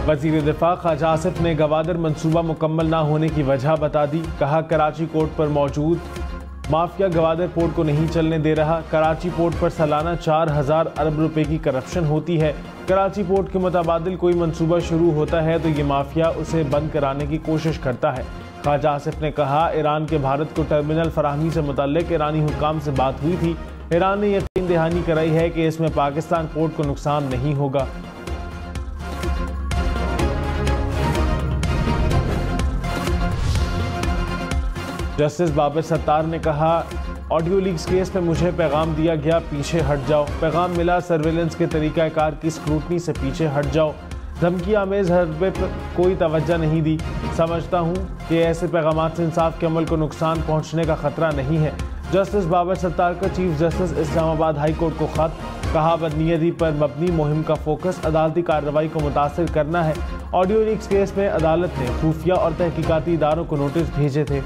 वज़ीर दिफा ख्वाजा आसिफ ने गवादर मंसूबा मुकम्मल ना होने की वजह बता दी। कहा कराची पोर्ट पर मौजूद माफिया गवादर पोर्ट को नहीं चलने दे रहा। कराची पोर्ट पर सालाना 4000 अरब रुपए की करप्शन होती है। कराची पोर्ट के मुताबिक कोई मंसूबा शुरू होता है तो ये माफिया उसे बंद कराने की कोशिश करता है। ख्वाजा आसिफ ने कहा ईरान के भारत को टर्मिनल फराहमी से मुतल्लिक ईरानी हुक्काम से बात हुई थी। ईरान ने यकीन दहानी कराई है कि इसमें पाकिस्तान पोर्ट को नुकसान नहीं होगा। जस्टिस बाबर सत्तार ने कहा ऑडियो लीक्स केस में मुझे पैगाम दिया गया, पीछे हट जाओ। पैगाम मिला सर्वेलेंस के तरीक़ाकार की स्क्रूटनी से पीछे हट जाओ। धमकी आमेज हरबे पर कोई तवज्जो नहीं दी। समझता हूँ कि ऐसे पैगामात से इंसाफ के अमल को नुकसान पहुँचने का खतरा नहीं है। जस्टिस बाबर सत्तार का chief justice Islamabad high court को खत। कहा बदनीयती पर मबनी मुहिम का फोकस अदालती कार्रवाई को मुतासिर करना है। ऑडियो लीक्स केस में अदालत ने खुफिया और तहकीकाती इदारों को नोटिस भेजे थे।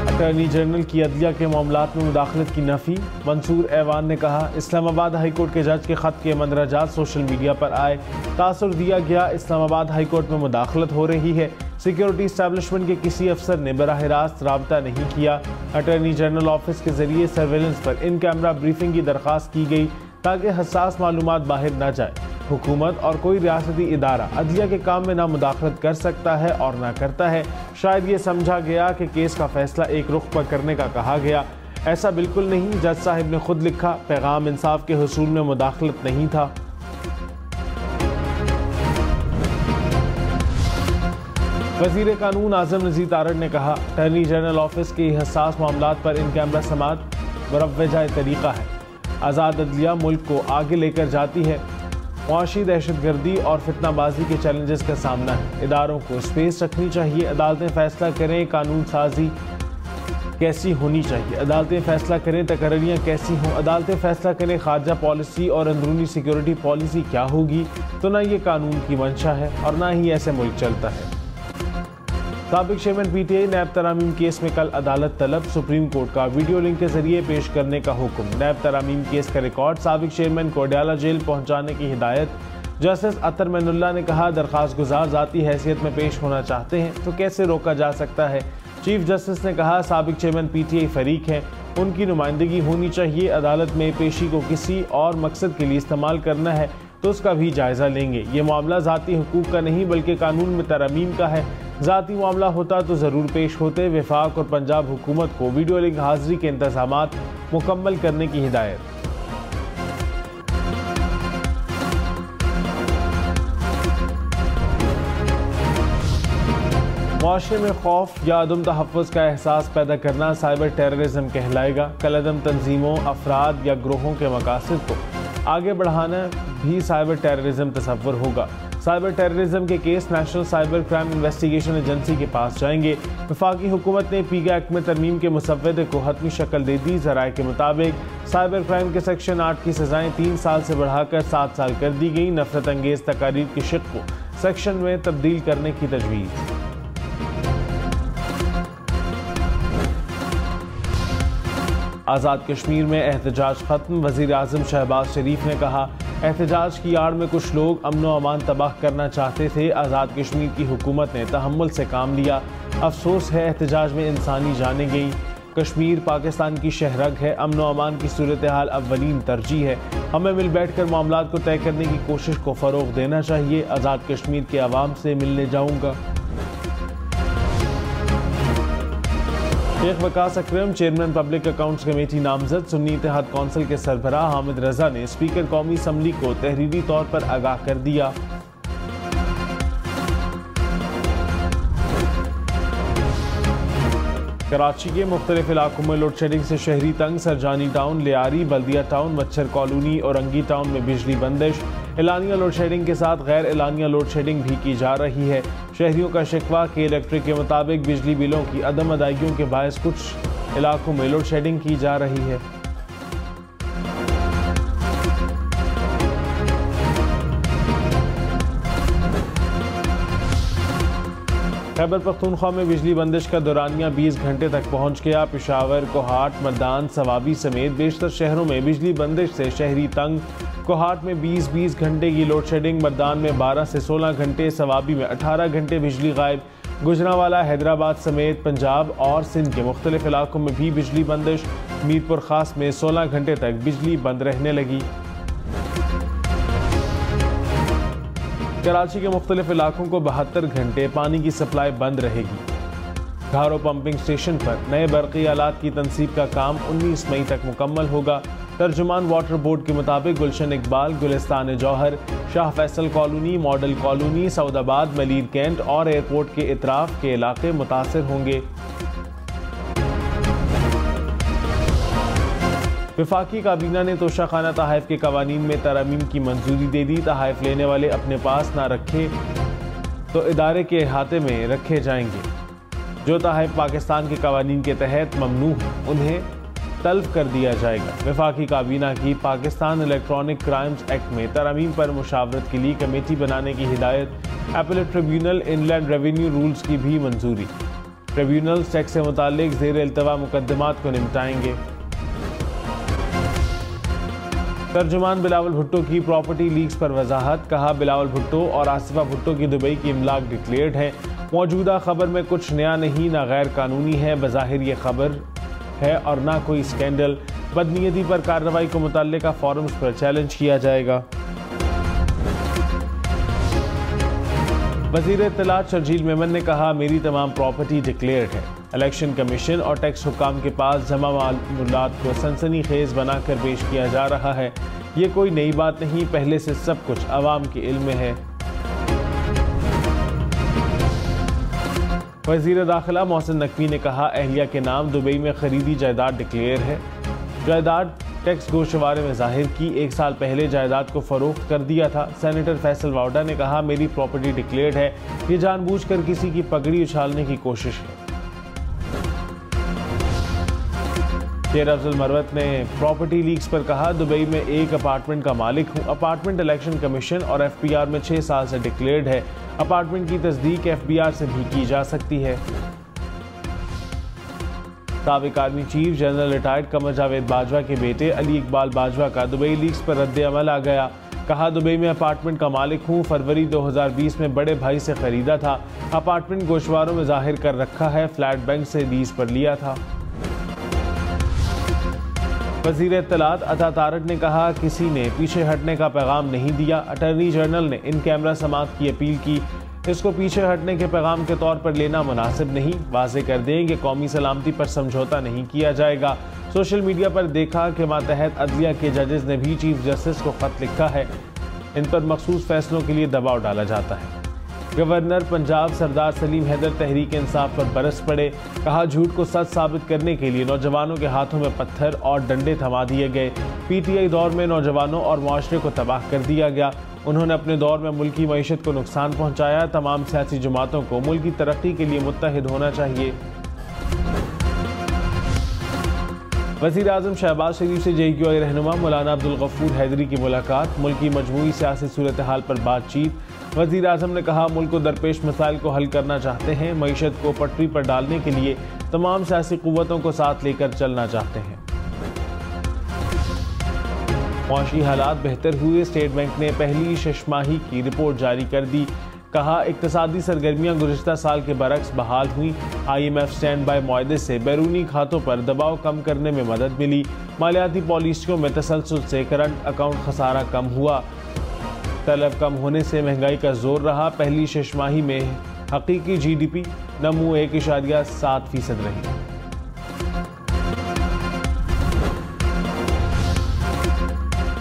अटॉर्नी जनरल की अदलिया के मामलात में मुदाखलत की नफ़ी। मंसूर ऐवान ने कहा इस्लामाबाद हाई कोर्ट के जज के ख़त के मंदरजात सोशल मीडिया पर आए। तासुर दिया गया इस्लामाबाद हाई कोर्ट में मुदाखलत हो रही है। सिक्योरिटी इस्टेब्लिशमेंट के किसी अफसर ने बराह रास्त राबता नहीं किया। अटॉर्नी जनरल ऑफिस के जरिए सर्वेलेंस पर इन कैमरा ब्रीफिंग की दरख्वास्त की गई ताकि हसास मालूमात बाहर न जाए। हुकूमत और कोई रियासती इदारा अदलिया के काम में ना मुदाखलत कर सकता है और ना करता है। शायद ये समझा गया कि केस का फैसला एक रुख पर करने का कहा गया। ऐसा बिल्कुल नहीं। जज साहिब ने खुद लिखा पैगाम इंसाफ के हुसूल में मुदाखलत नहीं था। वज़ीर कानून आज़म नज़ीर तारड़ ने कहा अटॉर्नी जनरल ऑफिस के हसास मामलात पर इन कैमरा समात मुरव्वजा तरीका है। आज़ाद अदलिया मुल्क को आगे लेकर जाती है। मुआशी दहशतगर्दी और फितनाबाजी के चैलेंजेस का सामना है। इदारों को स्पेस रखनी चाहिए। अदालतें फैसला करें कानून साजी कैसी होनी चाहिए। अदालतें फैसला करें तकरीरियाँ कैसी हों। अदालतें फैसला करें खारजा पॉलिसी और अंदरूनी सिक्योरिटी पॉलिसी क्या होगी। तो ना ये कानून की मंशा है और ना ही ऐसे मुल्क चलता है। साबिक चेयरमैन पीटीआई नैब तरामीम केस में कल अदालत तलब। सुप्रीम कोर्ट का वीडियो लिंक के जरिए पेश करने का हुक्म। नैब तरामीम केस का रिकॉर्ड साबिक चेयरमैन को अडयाला जेल पहुंचाने की हिदायत। जस्टिस अतर मैनुल्लाह ने कहा दरख्वास्त गुजार ज़ाती हैसियत में पेश होना चाहते हैं तो कैसे रोका जा सकता है। चीफ जस्टिस ने कहा साबिक चेयरमैन पीटीआई फरीक हैं, उनकी नुमाइंदगी होनी चाहिए। अदालत में पेशी को किसी और मकसद के लिए इस्तेमाल करना है तो उसका भी जायज़ा लेंगे। ये मामला ज़ाती हुकूक का नहीं बल्कि कानून में तरमीम का है। ज़ाती मामला होता तो ज़रूर पेश होते। वफाक और पंजाब हुकूमत को वीडियो लिंक हाज़री के इंतज़ामात मुकम्मल करने की हिदायत। मुआशरे में खौफ या अदम तहफ़्फ़ुज़ का एहसास पैदा करना साइबर टेररिज्म कहलाएगा। कलअदम तंजीमों अफराद या ग्रोहों के मकासद को आगे बढ़ाना भी साइबर टेररिज्म तस्वुर होगा। साइबर टेररिज्म के case national cyber crime investigation agency के पास जाएंगे। वफाकी हुकूमत ने पीगा एक्ट में तरमीम के मुसव्वदे को हतमी शक्ल दे दी। ज़राए के मुताबिक साइबर क्राइम के सेक्शन 8 की सजाएं 3 साल से बढ़ाकर 7 साल कर दी गई। नफरत अंगेज तकारीर की शिक को सेक्शन में तब्दील करने की तजवीज़। आज़ाद कश्मीर में एहतजाज खत्म। वज़ीर आज़म शहबाज शरीफ ने कहा एहतजाज की आड़ में कुछ लोग अमन व अमान तबाह करना चाहते थे। आज़ाद कश्मीर की हुकूमत ने तहम्मुल से काम लिया। अफसोस है एहतजाज में इंसानी जानें गई। कश्मीर पाकिस्तान की शहरग है। अमन व अमान की सूरत हाल अव्वलीन तरजीह है। हमें मिल बैठ कर मामलात को तय करने की कोशिश को फ़रोग़ देना चाहिए। आज़ाद कश्मीर के अवाम से मिलने जाऊँगा। शेख वकास अकरम चेयरमैन पब्लिक अकाउंट्स कमेटी नामजद। सुन्नी इत्तेहाद कौंसिल के सरबराह हामिद रजा ने स्पीकर कौमी असम्बली को तहरीरी तौर पर आगाह कर दिया। कराची के मुख्तलिफ इलाकों में लोड शेडिंग से शहरी तंग। सरजानी टाउन, लियारी, बल्दिया टाउन, मच्छर कॉलोनी और अंगी टाउन में बिजली बंदिश। एलानिया लोड शेडिंग के साथ गैर एलानिया लोड शेडिंग भी की जा रही है। शहरियों का शिकवा के इलेक्ट्रिक के मुताबिक बिजली बिलों की अदम अदायगियों के बायस कुछ इलाकों में लोड शेडिंग की जा रही है। खैबर पख्तूनख्वा में बिजली बंदिश का दौरानिया 20 घंटे तक पहुंच गया। पेशावर, कोहाट, मर्दान, सवाबी समेत बेशतर शहरों में बिजली बंदिश से शहरी तंग। कोहाट में 20-20 घंटे की लोड शेडिंग, मर्दान में 12 से 16 घंटे, सवाबी में 18 घंटे बिजली गायब। गुजरांवाला, हैदराबाद समेत पंजाब और सिंध के मुख्तलिफ इलाकों में भी बिजली बंदिश। मीरपुर खास में 16 घंटे तक बिजली बंद रहने लगी। कराची के मुख्तलिफ इलाकों को 72 घंटे पानी की सप्लाई बंद रहेगी। घारो पंपिंग स्टेशन पर नए बरक़ी आलात की तनसीब का काम 19 मई तक मुकम्मल होगा। तर्जुमान वाटर बोर्ड के मुताबिक Gulshan Iqbal, Gulistan Jauhar, Shah Faisal colony, model colony, Saudabad, Malir cantt और एयरपोर्ट के इतराफ के इलाके मुतासिर होंगे। वफाकी काबीना ने तोशाखाना तहाइफ के कवानीन में तरमीम की मंजूरी दे दी। तहाइफ लेने वाले अपने पास ना रखे तो इदारे के अहाते में रखे जाएंगे। जो तहाइफ पाकिस्तान के कवानीन के तहत ममनू हैं उन्हें तल्फ कर दिया जाएगा। वफाकी काबीना की पाकिस्तान इलेक्ट्रॉनिक क्राइम्स एक्ट में तरमीम पर मुशावरत के लिए कमेटी बनाने की हिदायत। Appellate tribunal inland revenue rules की भी मंजूरी। ट्रिब्यूनल टैक्स से मुताल्लिक ज़ेर इल्तवा मुकदमात को निपटाएंगे। तर्जुमान बिलावल भुट्टो की प्रॉपर्टी लीक्स पर वजाहत। कहा, बिलावल भुट्टो और आसिफा भुट्टो की दुबई की इमलाक डिक्लेयर्ड है। मौजूदा खबर में कुछ नया नहीं, ना गैर कानूनी है। बज़ाहिर ये खबर है और ना कोई स्कैंडल। बदनीयती पर कार्रवाई को मुतल्लिका फोरम्स पर चैलेंज किया जाएगा। वज़ीर इत्तलात शर्जील मेमन ने कहा, मेरी तमाम प्रॉपर्टी डिक्लेयर्ड है। इलेक्शन कमीशन और टैक्स हुक्काम के पास जमा मालूमात को सनसनीखेज बनाकर पेश किया जा रहा है। ये कोई नई बात नहीं, पहले से सब कुछ अवाम के इल्म में है। वज़ीर दाखिला मोहसिन नकवी ने कहा, अहलिया के नाम दुबई में खरीदी जायदाद डिक्लेयर है। जायदाद टैक्स गोशवारे में जाहिर की। 1 साल पहले जायदाद को फरोख्त कर दिया था। सेनेटर फैसल वाउडा ने कहा, मेरी प्रॉपर्टी डिक्लेयर्ड है। ये जानबूझकर किसी की पगड़ी उछालने की कोशिश है। शेर अफजल मरवत ने प्रॉपर्टी लीक्स पर कहा, दुबई में एक अपार्टमेंट का मालिक हूँ। अपार्टमेंट इलेक्शन कमीशन और FBR में 6 साल से डिक्लेयर्ड है। अपार्टमेंट की तस्दीक FBR से भी की जा सकती है। साबिक army chief general retired Qamar Javed Bajwa के बेटे अली इकबाल बाजवा का दुबई लीक्स पर रद्द अमल आ गया। कहा, दुबई में अपार्टमेंट का मालिक हूँ। फरवरी 2020 में बड़े भाई से खरीदा था। अपार्टमेंट गोशवारों में जाहिर कर रखा है। फ्लैट बैंक से लीज पर लिया था। वज़ीर इत्तलात अता तारक ने कहा, किसी ने पीछे हटने का पैगाम नहीं दिया। अटॉर्नी जनरल ने इन कैमरा समाअत की अपील की। इसको पीछे हटने के पैगाम के तौर पर लेना मुनासिब नहीं। वाज़े कर दें कि कौमी सलामती पर समझौता नहीं किया जाएगा। सोशल मीडिया पर देखा कि मातहत अदलिया के जजेस ने भी चीफ जस्टिस को खत लिखा है। इन पर मखसूस फैसलों के लिए दबाव डाला जाता है। गवर्नर पंजाब सरदार सलीम हैदर तहरीक इंसाफ पर बरस पड़े। कहा, झूठ को सच साबित करने के लिए नौजवानों के हाथों में पत्थर और डंडे थमा दिए गए। PTI दौर में नौजवानों और मुआशरे को तबाह कर दिया गया। उन्होंने अपने दौर में मुल्की मईशत को नुकसान पहुँचाया। तमाम सियासी जमातों को मुल्क की तरक्की के लिए मुत्तहिद होना चाहिए। वज़ीर आज़म शहबाज शरीफ से JQI रहनुमा मौलाना अब्दुल गफूर हैदरी की मुलाकात। मुल्क की मजमूई सियासी सूरत हाल पर बातचीत। वज़ीर आज़म ने कहा, मुल्क को दरपेश मसाइल को हल करना चाहते हैं। मईशत को पटरी पर डालने के लिए तमाम सियासी कुव्वतों को साथ लेकर चलना चाहते हैं। मुआशी हालात बेहतर हुए। स्टेट बैंक ने पहली शशमाही की रिपोर्ट जारी कर दी। कहा, इक्तसादी सरगर्मियाँ गुज़िश्ता साल के बरक्स बहाल हुई। IMF स्टैंड बाय मुआहदे से बैरूनी खातों पर दबाव कम करने में मदद मिली। मालियाती पॉलिसियों में तसलसल से करंट अकाउंट खसारा कम हुआ। तलब कम होने से महंगाई का जोर रहा। पहली शशमाही में हकीकी GDP नमू 1.7% रही।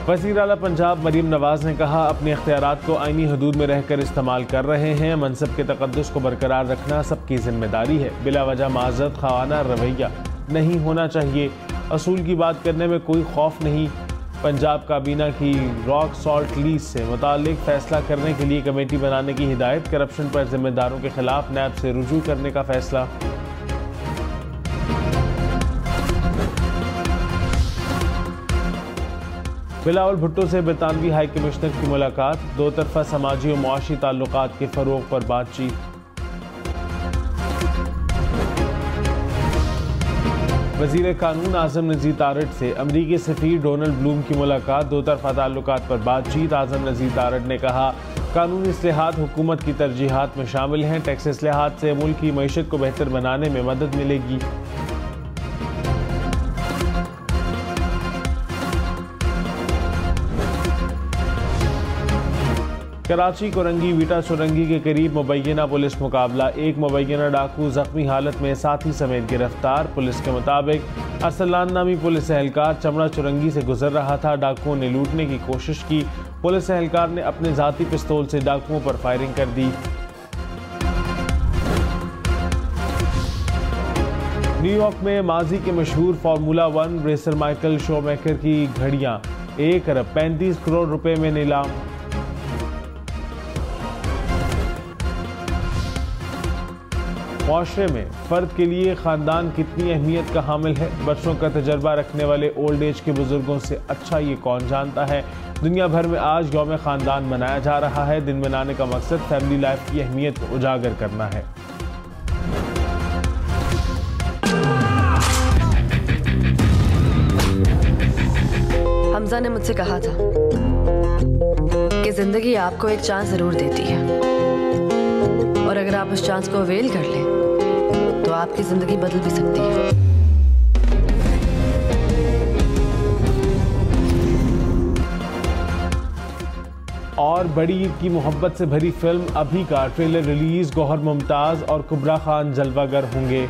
वज़ीर आला पंजाब मरीम नवाज ने कहा, अपने इख्तियारात को आईनी हदूद में रहकर इस्तेमाल कर रहे हैं। मनसब के तक़द्दुस को बरकरार रखना सबकी जिम्मेदारी है। बिला वजह माज़रत ख़वाना रवैया नहीं होना चाहिए। असूल की बात करने में कोई खौफ नहीं। पंजाब काबीना की रॉक सॉल्ट लीज से मुताल्लिक फैसला करने के लिए कमेटी बनाने की हिदायत। करप्शन पर जिम्मेदारों के खिलाफ नैब से रुजू करने का फैसला। बिलावल भुट्टो से बरतानवी हाई कमिश्नर की मुलाकात। दो तरफा समाजी और मुआशी ताल्लुकात के फरोग पर बातचीत। वज़ीर कानून आज़म नज़ीर तारड़ से अमरीकी सफ़ीर डोनाल्ड ब्लूम की मुलाकात, दो तरफ़ा ताल्लुकात पर बातचीत। आज़म नज़ीर तारड़ ने कहा, कानूनी इस्लाहात हुकूमत की तरजीहात में शामिल हैं। टैक्स इस्लाहात से मुल्क की मईशत को बेहतर बनाने में मदद मिलेगी। कराची कोरंगी वीटा चुरंगी के करीब मुबैना पुलिस मुकाबला, एक मुबैना डाकू जख्मी हालत में साथी समेत गिरफ्तार। पुलिस के मुताबिक अरसलान नामी पुलिस एहलकार चमड़ा चुरंगी से गुजर रहा था। डाकुओं ने लूटने की कोशिश की। पुलिस एहलकार ने अपने जाती पिस्तौल से डाकुओं पर फायरिंग कर दी। न्यूयॉर्क में माजी के मशहूर फार्मूला 1 रेसर माइकल शोमेकर की घड़ियां 1 अरब 35 करोड़ रुपए में नीलाम। माशरे में फ़र्द के लिए ख़ानदान कितनी अहमियत का हामिल है, बरसों का तजर्बा रखने वाले ओल्ड एज के बुजुर्गों से अच्छा ये कौन जानता है। दुनिया भर में आज यौम ख़ानदान मनाया जा रहा है। दिन मनाने का मकसद फैमिली लाइफ की अहमियत को उजागर करना है। हमजा ने मुझसे कहा था कि जिंदगी आपको एक चांस जरूर देती है, और अगर आप उस चांस को अवेल कर लें तो आपकी जिंदगी बदल भी सकती है। और बड़ी ईद की मोहब्बत से भरी फिल्म अभी का ट्रेलर रिलीज। गौहर मुमताज और कुबरा खान जलवागर होंगे।